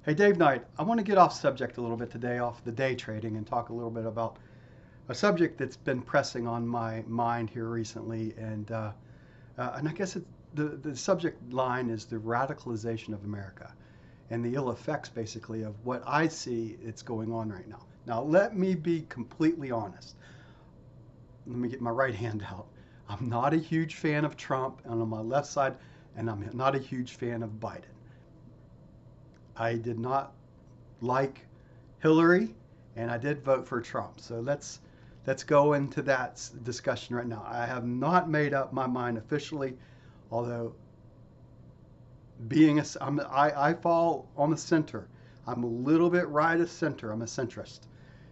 Hey, Dave Knight, I want to get off subject a little bit today, off the day trading, and talk a little bit about a subject that's been pressing on my mind here recently. And I guess the subject line is the radicalization of America and the ill effects, basically, of what I see it's going on right now. Now, let me be completely honest. Let me get my right hand out. I'm not a huge fan of Trump, and on my left side, and I'm not a huge fan of Biden. I did not like Hillary, and I did vote for Trump. So let's go into that discussion right now. I have not made up my mind officially, although being I fall on the center. I'm a little bit right of center. I'm a centrist,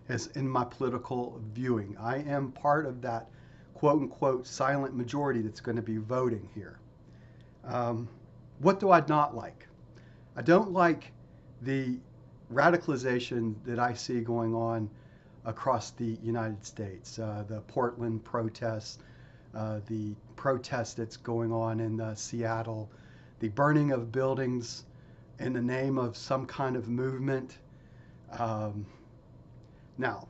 as in my political viewing. I am part of that quote unquote silent majority that's going to be voting here. Um, what do I not like? I don't like the radicalization that I see going on across the United States. The Portland protests, the protest that's going on in Seattle, the burning of buildings in the name of some kind of movement. Um, Now,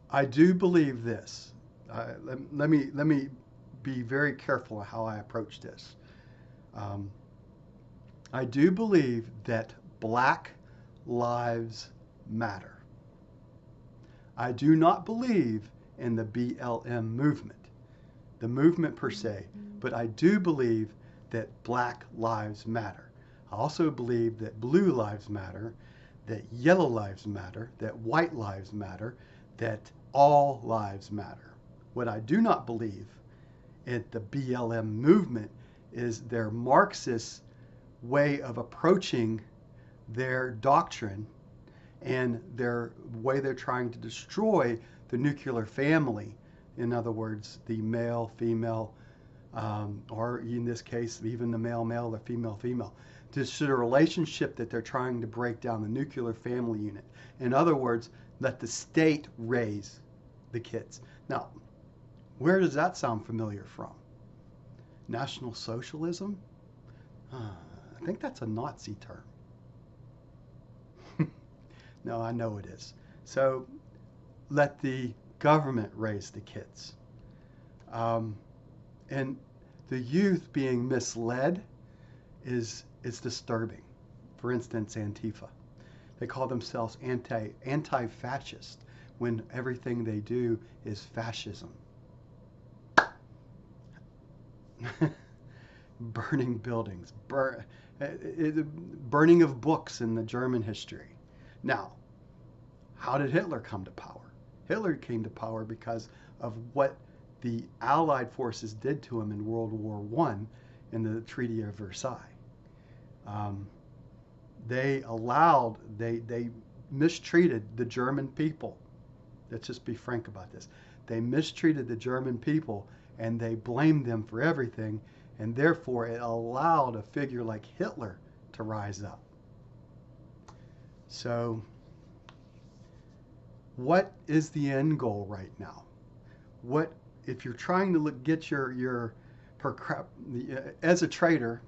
I do believe this. Let me be very careful how I approach this. Um, I do believe that Black lives matter. I do not believe in the BLM movement, the movement per se, but I do believe that Black lives matter. I also believe that blue lives matter, that yellow lives matter, that white lives matter, that all lives matter. What I do not believe in the BLM movement is their Marxist way of approaching their doctrine and their way they're trying to destroy the nuclear family. In other words, the male, female, or in this case, even the male, male, the female, female. This is a relationship that they're trying to break down, the nuclear family unit. In other words, let the state raise the kids. Now, where does that sound familiar from? National Socialism? I think that's a Nazi term. No, I know it is. So let the government raise the kids. Um, and the youth being misled is disturbing. For instance, Antifa. They call themselves anti-fascist when everything they do is fascism. Burning buildings, burning of books in the German history. Now, how did Hitler come to power? Hitler came to power because of what the Allied forces did to him in World War I in the Treaty of Versailles. Um, they mistreated the German people. Let's just be frank about this. They mistreated the German people and they blamed them for everything, and therefore it allowed a figure like Hitler to rise up. So, what is the end goal right now? What if you're trying to get your as a trader?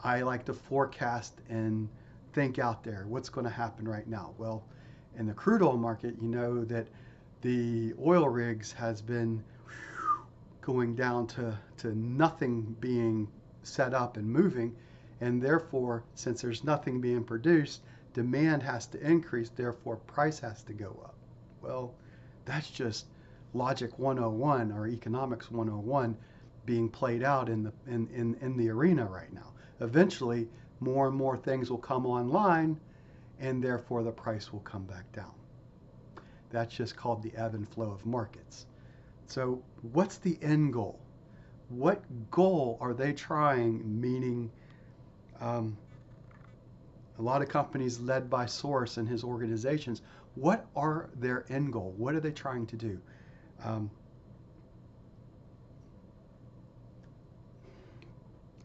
I like to forecast and think out there. What's going to happen right now? Well, in the crude oil market, you know that the oil rigs has been going down to nothing being set up and moving, and therefore, since there's nothing being produced, demand has to increase, therefore price has to go up. Well, that's just logic 101 or economics 101 being played out in the arena right now. Eventually, more and more things will come online, and therefore the price will come back down. That's just called the ebb and flow of markets. So what's the end goal? What goal are they trying, meaning a lot of companies led by Soros and his organizations, what are their end goal? What are they trying to do? Um,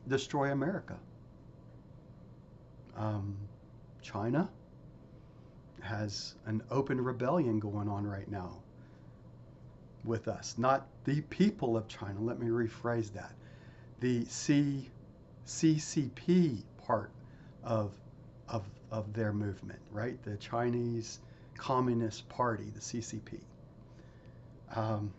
destroy America. Um, China has an open rebellion going on right now with us. Not the people of China, let me rephrase that. The CCP part of of their movement, right? The Chinese Communist Party, the CCP. And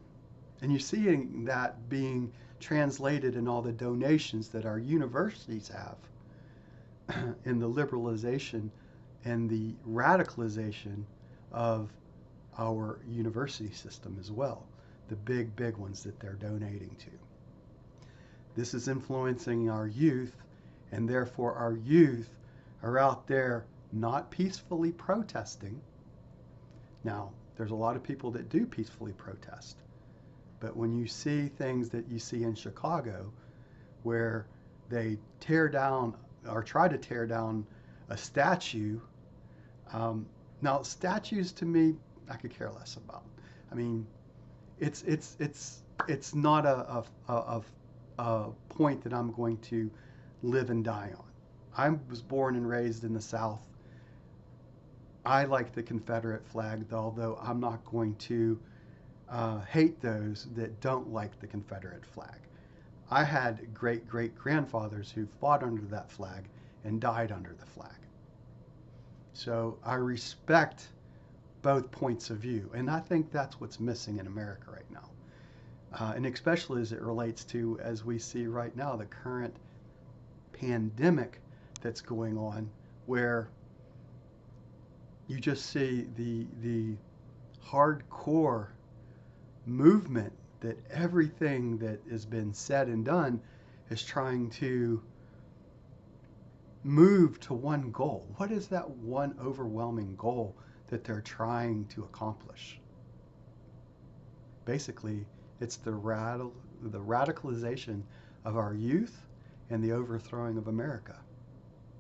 you're seeing that being translated in all the donations that our universities have in the liberalization and the radicalization of our university system as well, the big ones that they're donating to. This is influencing our youth, and therefore our youth are out there not peacefully protesting. Now, there's a lot of people that do peacefully protest, but when you see things that you see in Chicago where they tear down or try to tear down a statue, now statues to me I could care less about. I mean, it's not a point that I'm going to live and die on. I was born and raised in the South. I like the Confederate flag, although I'm not going to hate those that don't like the Confederate flag. I had great-great-grandfathers who fought under that flag and died under the flag. So I respect both points of view, and I think that's what's missing in America right now. And especially as it relates to, as we see right now, the current pandemic that's going on, where you just see the hardcore movement that everything that has been said and done is trying to move to one goal. What is that one overwhelming goal that they're trying to accomplish? Basically, it's the radicalization of our youth and the overthrowing of America.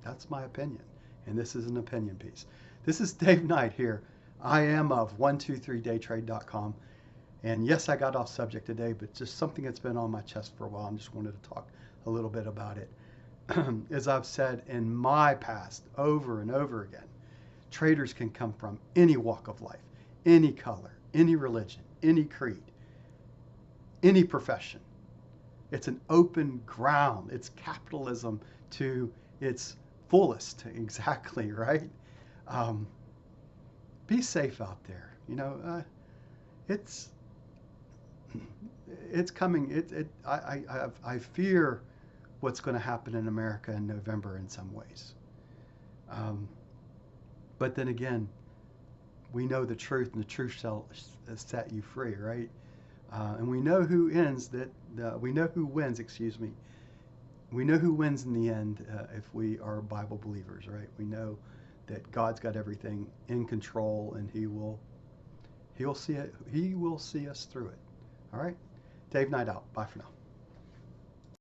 That's my opinion, and this is an opinion piece. This is Dave Knight here. I am of 123daytrade.com, and yes, I got off subject today, but just something that's been on my chest for a while and just wanted to talk a little bit about it. As I've said in my past over and over again, traders can come from any walk of life, any color, any religion, any creed, any profession. It's an open ground. It's capitalism to its fullest, exactly, right? Be safe out there. You know, it's coming. I fear what's going to happen in America in November in some ways. But then again, we know the truth, and the truth shall set you free, right? And we know who ends that. We know who wins. Excuse me. We know who wins in the end if we are Bible believers, right? We know that God's got everything in control, and He will see it. He will see us through it. All right. Dave Knight out. Bye for now.